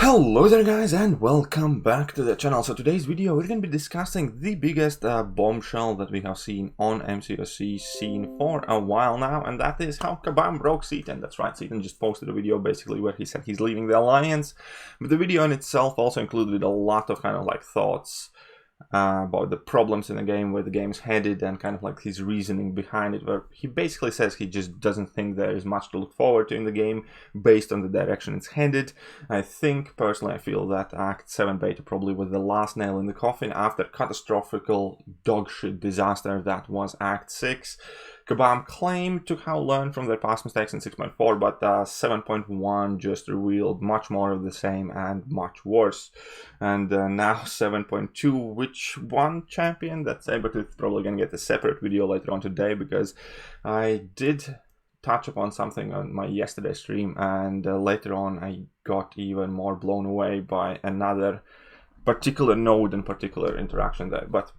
Hello there guys and welcome back to the channel. So today's video we're going to be discussing the biggest bombshell that we have seen on Mcoc scene for a while now, and that is how Kabam broke Seatin. That's right, Seatin just posted a video basically where he said he's leaving the alliance, but the video in itself also included a lot of kind of like thoughts about the problems in the game, where the game's headed, and kind of like his reasoning behind it, where he basically says he just doesn't think there is much to look forward to in the game based on the direction it's headed. I think, personally, I feel that Act 7 beta probably was the last nail in the coffin after catastrophical dogshit disaster that was Act 6. Kabam claimed to have learned from their past mistakes in 6.4, but 7.1 just revealed much more of the same and much worse. And now 7.2, which one champion? That's Sabretooth probably gonna get a separate video later on today, because I did touch upon something on my yesterday stream, and later on I got even more blown away by another particular node and particular interaction there. But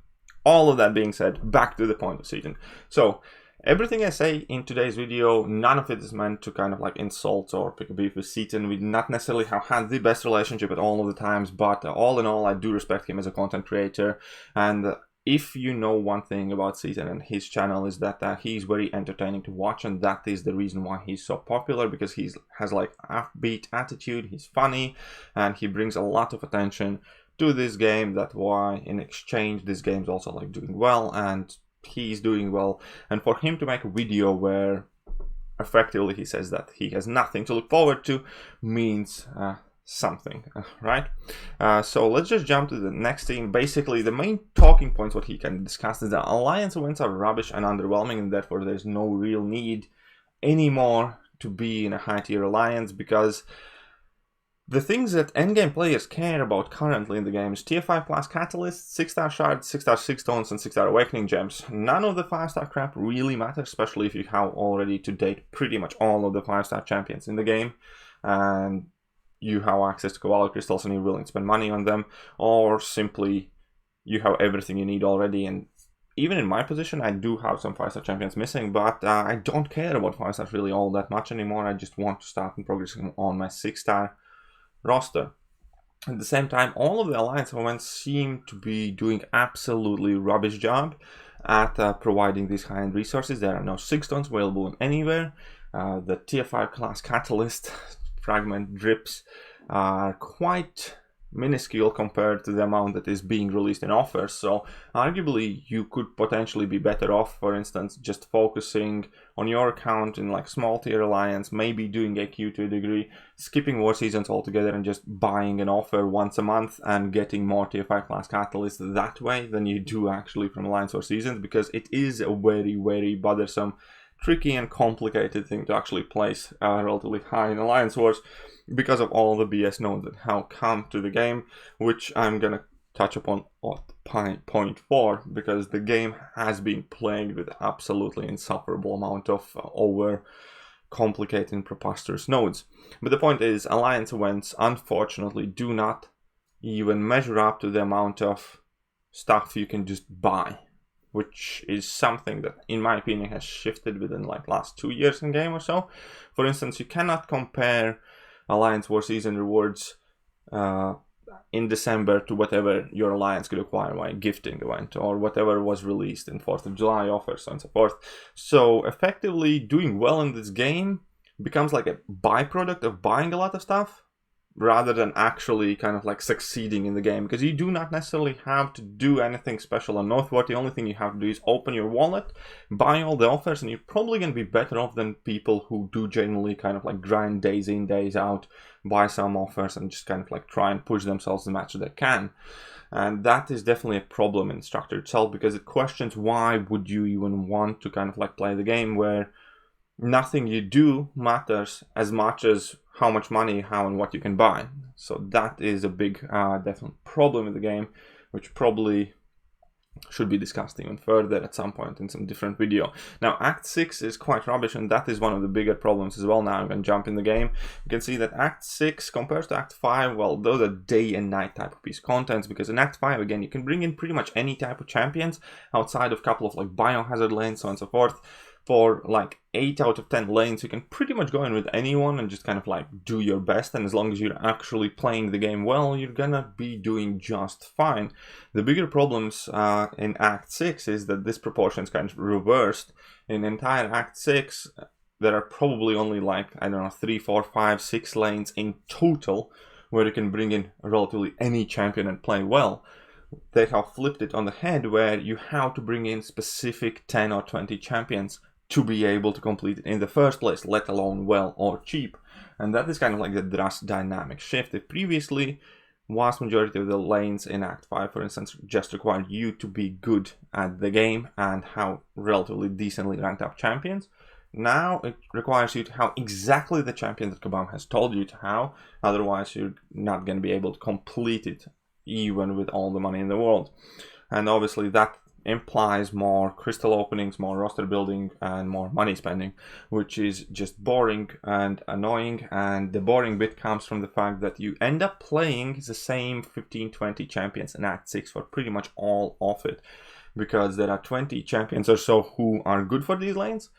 all of that being said, back to the point of Seatin. So everything I say in today's video, none of it is meant to kind of like insult or pick a beef with Seatin. We not necessarily have had the best relationship at all of the times, but all in all, I do respect him as a content creator. And if you know one thing about Seatin and his channel, is that he's very entertaining to watch, and that is the reason why he's so popular, because he has like upbeat attitude, he's funny, and he brings a lot of attention to this game. That's why in exchange this game's also like doing well, and he's doing well. And for him to make a video where effectively he says that he has nothing to look forward to means something, right? So let's just jump to the next thing. Basically, the main talking points what he can discuss is that alliance events are rubbish and underwhelming, and therefore there's no real need anymore to be in a high tier alliance, because the things that endgame players care about currently in the game is tier 5 plus catalysts, 6-star shards, 6-star 6 stones, and 6-star awakening gems. None of the 5-star crap really matters, especially if you have already to date pretty much all of the 5-star champions in the game, and you have access to Koala crystals and you're willing to spend money on them, or simply you have everything you need already. And even in my position, I do have some 5-star champions missing, but I don't care about 5-stars really all that much anymore. I just want to start progressing on my 6-star roster. At the same time, all of the alliance events seem to be doing absolutely rubbish job at providing these high-end resources. There are no 6 stones available anywhere. The tier 5 class catalyst fragment drips are quite minuscule compared to the amount that is being released in offers. So arguably you could potentially be better off, for instance, just focusing on your account in like small tier alliance, maybe doing AQ to a degree, skipping war seasons altogether, and just buying an offer once a month and getting more tier 5 class catalysts that way than you do actually from alliance war seasons, because it is a very bothersome, tricky and complicated thing to actually place relatively high in alliance wars, because of all the BS nodes that have come to the game, which I'm gonna touch upon at point 4, because the game has been plagued with absolutely insufferable amount of over complicated and preposterous nodes. But the point is, alliance events unfortunately do not even measure up to the amount of stuff you can just buy, which is something that, in my opinion, has shifted within like last 2 years in game or so. For instance, you cannot compare Alliance War Season rewards in December to whatever your alliance could acquire by a gifting event, or whatever was released in 4th of July offers, and so forth. So effectively, doing well in this game becomes like a byproduct of buying a lot of stuff, rather than actually kind of like succeeding in the game, because you do not necessarily have to do anything special or noteworthy. The only thing you have to do is open your wallet, buy all the offers, and you're probably going to be better off than people who do generally kind of like grind days in, days out, buy some offers, and just kind of like try and push themselves as much as they can. And that is definitely a problem in structure itself, because it questions why would you even want to kind of like play the game where nothing you do matters as much as how much money, how and what you can buy. So that is a big definite problem in the game, which probably should be discussed even further at some point in some different video. Now, Act 6 is quite rubbish, and that is one of the bigger problems as well. Now I'm going to jump in the game. You can see that Act 6 compares to Act 5, well, those are day and night type of piece contents, because in Act 5, again, you can bring in pretty much any type of champions outside of a couple of like biohazard lanes, so on and so forth. for like 8 out of 10 lanes, you can pretty much go in with anyone and just kind of like do your best, and as long as you're actually playing the game well, you're gonna be doing just fine. The bigger problems in Act 6 is that this proportion is kind of reversed. In entire Act 6, there are probably only like, I don't know, 3, 4, 5, 6 lanes in total where you can bring in relatively any champion and play well. They have flipped it on the head where you have to bring in specific 10 or 20 champions to be able to complete it in the first place, let alone well or cheap. And that is kind of like the drastic dynamic shift. If previously, vast majority of the lanes in Act 5, for instance, just required you to be good at the game and have relatively decently ranked up champions, now it requires you to have exactly the champion that Kabam has told you to have, otherwise you're not going to be able to complete it even with all the money in the world. And obviously that implies more crystal openings, more roster building, and more money spending, which is just boring and annoying. And the boring bit comes from the fact that you end up playing the same 15-20 champions in Act 6 for pretty much all of it, because there are 20 champions or so who are good for these lanes,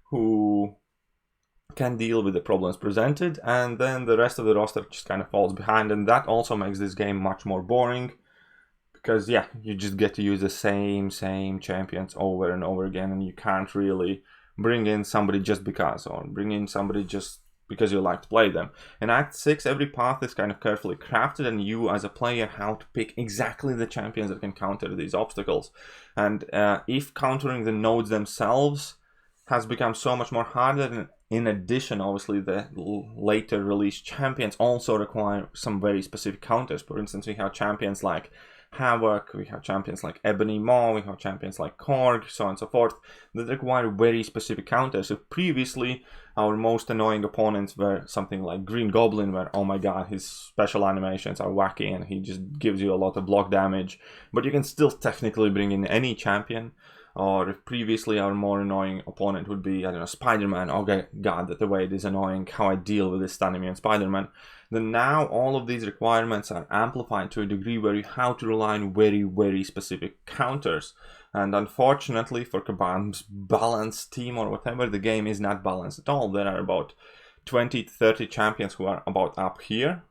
who can deal with the problems presented, and then the rest of the roster just kind of falls behind, and that also makes this game much more boring. Because, yeah, you just get to use the same champions over and over again, and you can't really bring in somebody just because, or bring in somebody just because you like to play them. In Act 6, every path is kind of carefully crafted, and you as a player have to pick exactly the champions that can counter these obstacles. And if countering the nodes themselves has become so much more harder, and in addition, obviously, the later released champions also require some very specific counters. For instance, we have champions like Havoc, we have champions like Ebony Maw, we have champions like Korg, so on and so forth, that require very specific counters. So previously, our most annoying opponents were something like Green Goblin, where, oh my god, his special animations are wacky and he just gives you a lot of block damage, but you can still technically bring in any champion. Or if previously our more annoying opponent would be, I don't know, Spider-Man. Oh god, that the way it is annoying how I deal with this stun immune Spider-Man. Then now all of these requirements are amplified to a degree where you have to rely on very specific counters. And unfortunately for Kabam's balanced team or whatever, the game is not balanced at all. There are about 20 to 30 champions who are about up here,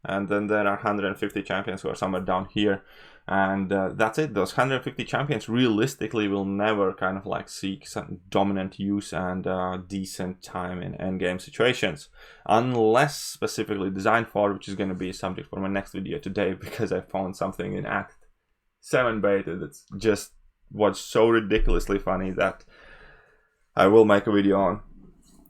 and then there are 150 champions who are somewhere down here. And that's it. Those 150 champions realistically will never kind of like seek some dominant use and decent time in endgame situations, unless specifically designed for, which is going to be a subject for my next video today, because I found something in Act 7 beta that's just was so ridiculously funny that I will make a video on.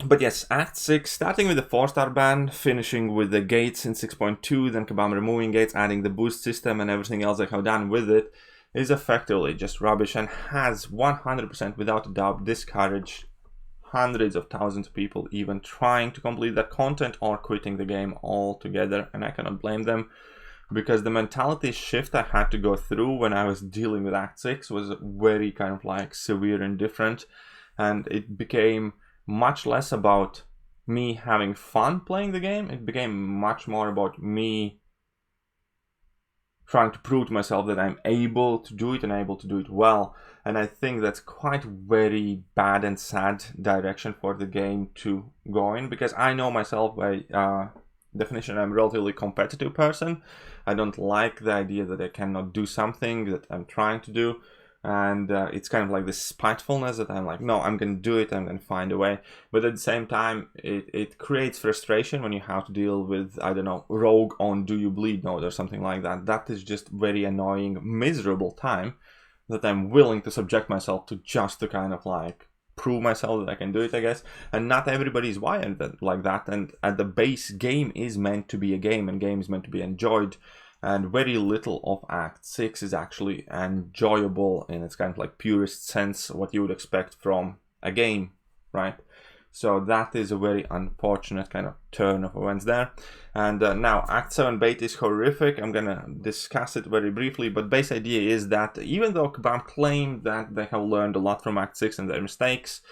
But yes, Act 6, starting with the 4-star ban, finishing with the gates in 6.2, then Kabam removing gates, adding the boost system and everything else they have done with it, is effectively just rubbish and has 100% without a doubt discouraged hundreds of thousands of people even trying to complete that content or quitting the game altogether, and I cannot blame them, because the mentality shift I had to go through when I was dealing with Act 6 was very kind of like severe and different, and it became much less about me having fun playing the game. It became much more about me trying to prove to myself that I'm able to do it and able to do it well. And I think that's quite very bad and sad direction for the game to go in, because I know myself by definition I'm a relatively competitive person. I don't like the idea that I cannot do something that I'm trying to do. And it's kind of like this spitefulness that I'm like, no, I'm going to do it, I'm going to find a way. But at the same time, it creates frustration when you have to deal with, I don't know, rogue on Do You Bleed node or something like that. That is just very annoying, miserable time that I'm willing to subject myself to just to kind of like prove myself that I can do it, I guess. And not everybody is wired like that. And at the base, game is meant to be a game, and game is meant to be enjoyed. And very little of Act 6 is actually enjoyable in its kind of like purest sense, what you would expect from a game, right? So that is a very unfortunate kind of turn of events there. And now Act 7 bait is horrific. I'm gonna discuss it very briefly, but base idea is that even though Kabam claimed that they have learned a lot from Act 6 and their mistakes,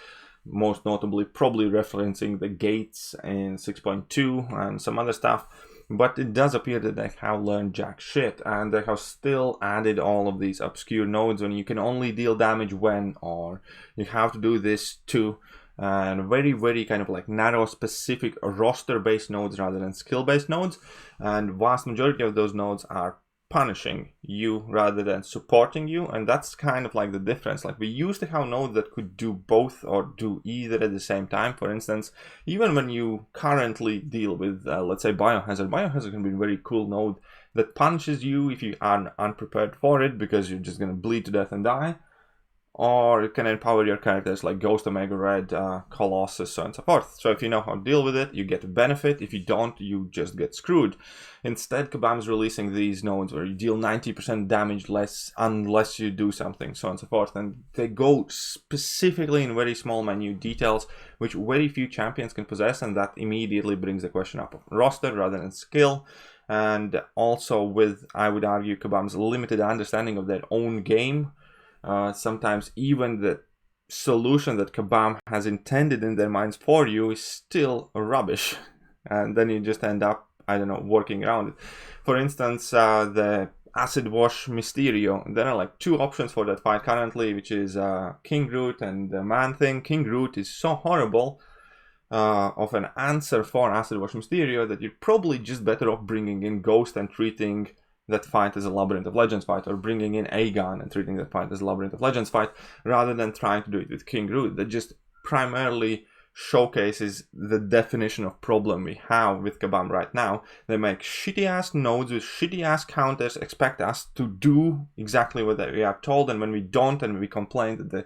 most notably probably referencing the gates in 6.2 and some other stuff, But it does appear that they have learned jack shit, and they have still added all of these obscure nodes when you can only deal damage when, or you have to do this too, and very kind of like narrow specific roster based nodes rather than skill based nodes, and vast majority of those nodes are punishing you rather than supporting you, and that's kind of like the difference. Like, we used to have nodes that could do both or do either at the same time. For instance, even when you currently deal with let's say biohazard can be a very cool node that punishes you if you are unprepared for it, because you're just gonna bleed to death and die, or it can empower your characters like Ghost, Omega Red, Colossus, so on and so forth. So if you know how to deal with it, you get a benefit. If you don't, you just get screwed. Instead, Kabam's releasing these nodes where you deal 90% damage less unless you do something, so on and so forth. And they go specifically in very small minute details, which very few champions can possess, and that immediately brings the question up of roster rather than skill. And also with, I would argue, Kabam's limited understanding of their own game. Sometimes even the solution that Kabam has intended in their minds for you is still rubbish, and then you just end up, I don't know, working around it. For instance, the Acid Wash Mysterio, there are like two options for that fight currently, which is King Root and the Man Thing. King Root is so horrible of an answer for Acid Wash Mysterio that you're probably just better off bringing in Ghost and treating that fight as a Labyrinth of Legends fight, or bringing in Aegon and treating that fight as a Labyrinth of Legends fight, rather than trying to do it with King Root. That just primarily showcases the definition of problem we have with Kabam right now. They make shitty ass nodes with shitty ass counters, expect us to do exactly what we are told, and when we don't and we complain that the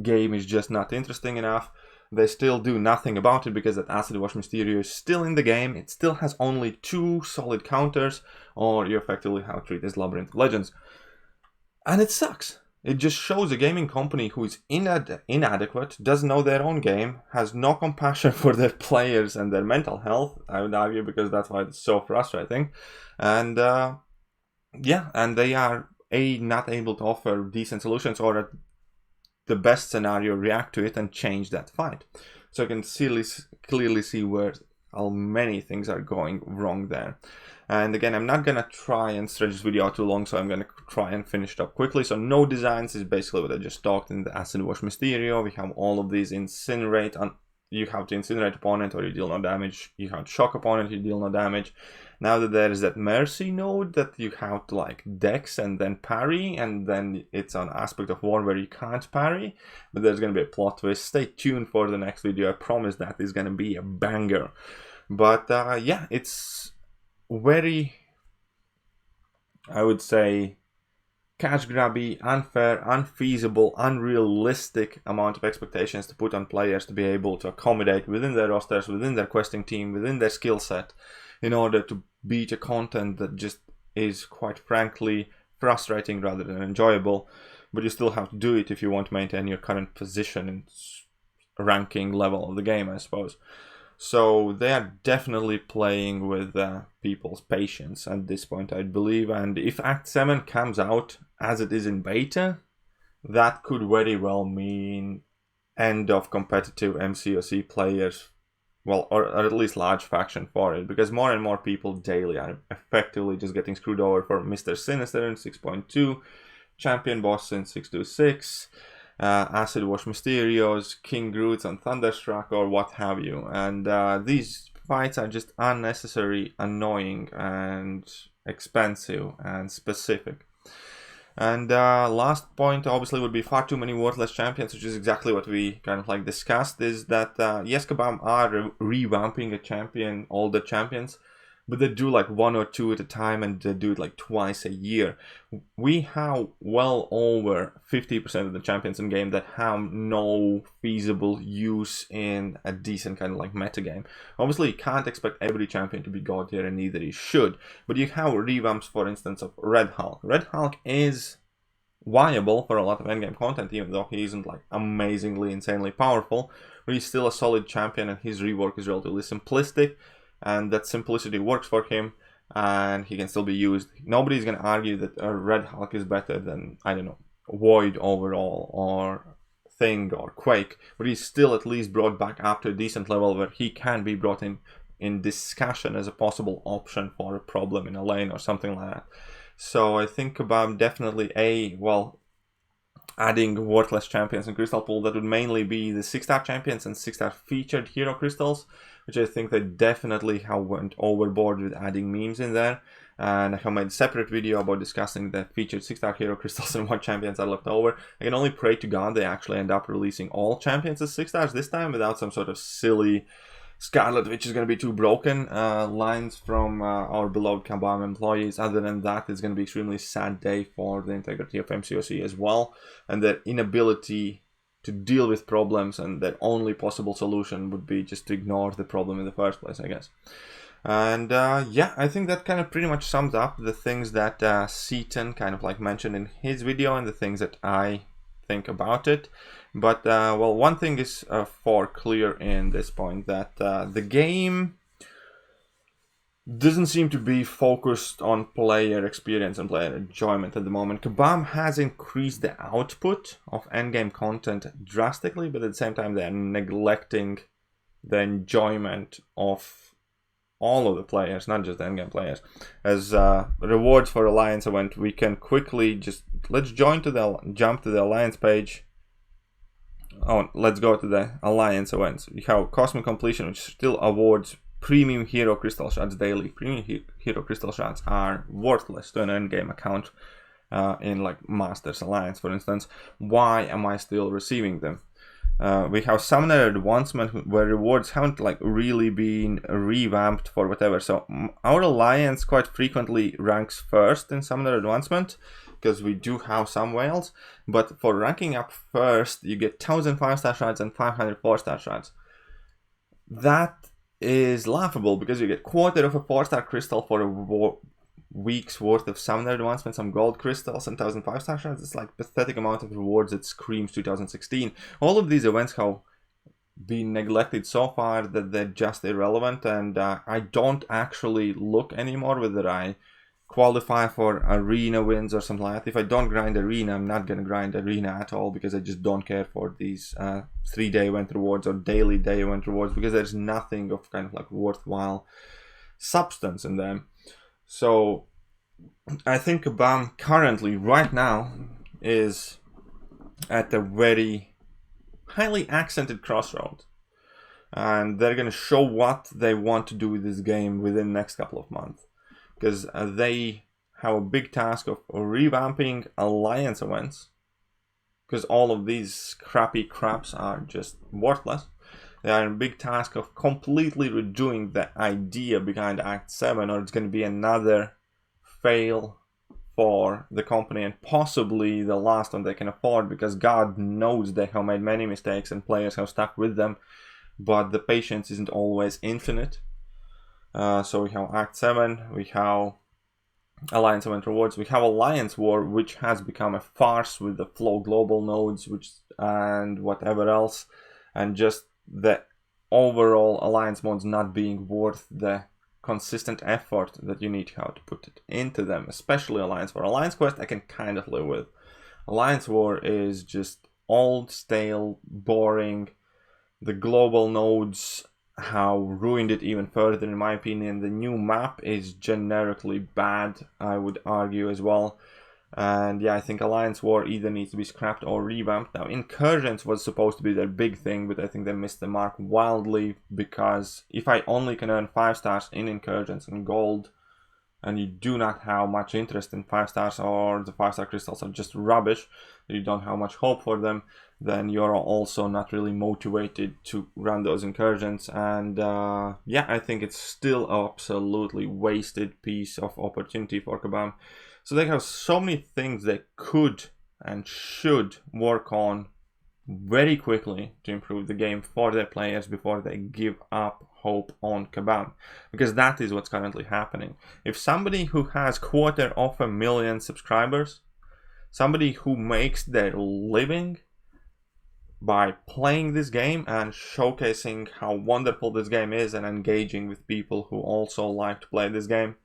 game is just not interesting enough, they still do nothing about it, because that Acid Wash Mysterio is still in the game. It still has only 2 solid counters, or you effectively have to treat as Labyrinth of Legends. And it sucks. It just shows a gaming company who is inadequate, doesn't know their own game, has no compassion for their players and their mental health, I would argue, because that's why it's so frustrating. And yeah, and they are not able to offer decent solutions, or at the best scenario react to it and change that fight. So you can clearly see where many things are going wrong there. And again, I'm not gonna try and stretch this video out too long, so I'm gonna try and finish it up quickly. So no designs is basically what I just talked in the Acid Wash Mysterio. We have all of these incinerate, you have to incinerate opponent or you deal no damage. You have to shock opponent, you deal no damage. Now that there is that Mercy node that you have to like dex and then parry, and then it's an aspect of war where you can't parry, but there's going to be a plot twist. Stay tuned for the next video. I promise that is going to be a banger. But yeah, it's very, I would say, cash grabby, unfair, unfeasible, unrealistic amount of expectations to put on players to be able to accommodate within their rosters, within their questing team, within their skill set, in order to beat a content that just is, quite frankly, frustrating rather than enjoyable. But you still have to do it if you want to maintain your current position and ranking level of the game, I suppose. So they are definitely playing with people's patience at this point, I believe. And if Act 7 comes out as it is in beta, that could very well mean end of competitive MCOC players, well, or at least large faction for it, because more and more people daily are effectively just getting screwed over for Mr. Sinister in 6.2, Champion Boss in 6.26, Acid Wash Mysterios, King Groots and Thunderstruck, or what have you. And these fights are just unnecessary, annoying, and expensive and specific. And last point obviously would be far too many worthless champions, which is exactly what we kind of like discussed, is that yes, Kabam are revamping a champion, all the champions, but they do like 1 or 2 at a time, and they do it like twice a year. We have well over 50% of the champions in game that have no feasible use in a decent kind of like metagame. Obviously, you can't expect every champion to be god tier, and neither you should. But you have revamps, for instance, of Red Hulk. Red Hulk is viable for a lot of endgame content, even though he isn't like amazingly, insanely powerful. But he's still a solid champion, and his rework is relatively simplistic. And that simplicity works for him, and he can still be used. Nobody's going to argue that a Red Hulk is better than, I don't know, Void overall, or Thing, or Quake, but he's still at least brought back up to a decent level where he can be brought in in discussion as a possible option for a problem in a lane or something like that. So I think about definitely adding worthless champions in Crystal Pool that would mainly be the 6-star champions and 6-star featured hero crystals, which I think they definitely have went overboard with adding memes in there. And I have made a separate video about discussing the featured 6-star hero crystals and what champions are left over. I can only pray to God they actually end up releasing all champions as 6-stars this time without some sort of silly Scarlet, which is going to be too broken lines from our beloved Kabam employees. Other than that, it's going to be an extremely sad day for the integrity of MCOC as well, and their inability to deal with problems, and their only possible solution would be just to ignore the problem in the first place, I guess. And yeah, I think that kind of pretty much sums up the things that Seatin kind of like mentioned in his video and the things that I think about it. But well, one thing is for clear in this point, that the game doesn't seem to be focused on player experience and player enjoyment at the moment. Kabam has increased the output of endgame content drastically, but at the same time they're neglecting the enjoyment of all of the players, not just the endgame players. As rewards for Alliance event, we can quickly just jump to the Alliance page. Oh, let's go to the Alliance events. We have Cosmic Completion, which still awards premium hero crystal shots daily. Premium hero crystal shots are worthless to an endgame account in like Masters Alliance, for instance. Why am I still receiving them? We have Summoner Advancement, where rewards haven't like really been revamped for whatever. So our Alliance quite frequently ranks first in Summoner Advancement, because we do have some whales, but for ranking up first, you get 1000 5-star shards and 500 4-star shards. That is laughable, because you get quarter of a 4-star crystal for a week's worth of Summoner Advancement, some gold crystals, and 1000 5-star shards. It's like pathetic amount of rewards that screams 2016. All of these events have been neglected so far that they're just irrelevant, and I don't actually look anymore whether I qualify for arena wins or something like that. If I don't grind arena, I'm not gonna grind arena at all, because I just don't care for these 3-day event rewards or daily day event rewards, because there's nothing of kind of like worthwhile substance in them. So I think Kabam currently right now is at a very highly accented crossroads, and they're gonna show what they want to do with this game within the next couple of months, because they have a big task of revamping Alliance events, because all of these crappy craps are just worthless. They are a big task of completely redoing the idea behind Act 7, or it's going to be another fail for the company, and possibly the last one they can afford, because God knows they have made many mistakes and players have stuck with them, but the patience isn't always infinite. So we have Act 7, we have Alliance event rewards, we have Alliance War, which has become a farce with the Flow Global nodes, and whatever else, and just the overall Alliance modes not being worth the consistent effort that you need to have to put it into them, especially Alliance War. Alliance Quest I can kind of live with. Alliance War is just old, stale, boring. The global nodes have ruined it even further, in my opinion. The new map is generically bad, I would argue as well. And yeah, I think Alliance War either needs to be scrapped or revamped. Now, Incursions was supposed to be their big thing, but I think they missed the mark wildly, because if I only can earn 5 stars in Incursions and gold, and you do not have much interest in 5 stars, or the 5-star crystals are just rubbish, you don't have much hope for them, then you're also not really motivated to run those incursions. And yeah, I think it's still an absolutely wasted piece of opportunity for Kabam. So they have so many things they could and should work on very quickly to improve the game for their players before they give up hope on Kabam, because that is what's currently happening. If somebody who has 250,000 subscribers, somebody who makes their living by playing this game and showcasing how wonderful this game is and engaging with people who also like to play this game,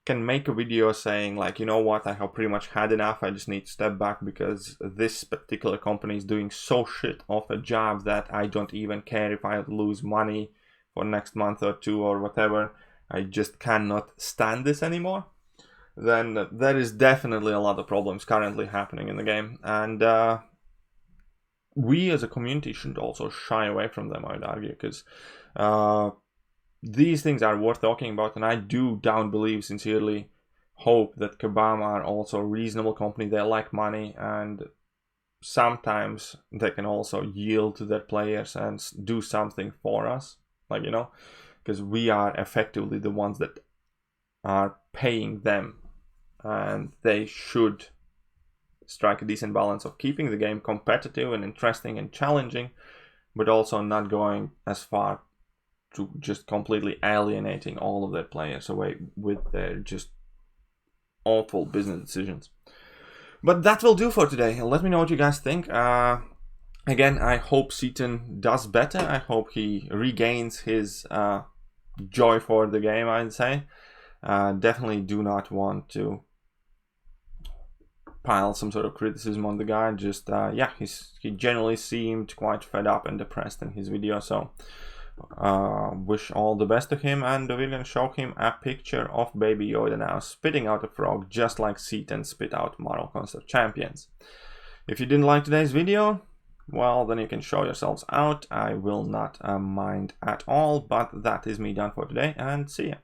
can make a video saying like, you know what, I have pretty much had enough, I just need to step back because this particular company is doing so shit of a job that I don't even care if I lose money for next month or two or whatever, I just cannot stand this anymore, then there is definitely a lot of problems currently happening in the game. And we as a community should also shy away from them, I would argue, because these things are worth talking about, and I do sincerely hope that Kabam are also a reasonable company. They like money, and sometimes they can also yield to their players and do something for us, like, you know, because we are effectively the ones that are paying them, and they should strike a decent balance of keeping the game competitive and interesting and challenging, but also not going as far to just completely alienating all of their players away with their just awful business decisions. But that will do for today. Let me know what you guys think. Again, I hope Seatin does better. I hope he regains his joy for the game, I'd say. Definitely do not want to pile some sort of criticism on the guy. Just yeah, he generally seemed quite fed up and depressed in his video, so wish all the best to him. And we're gonna show him a picture of Baby Yoda now spitting out a frog, just like Seatin spit out Model Concert Champions. If you didn't like today's video, well, then you can show yourselves out. I will not mind at all, but that is me done for today, and see ya.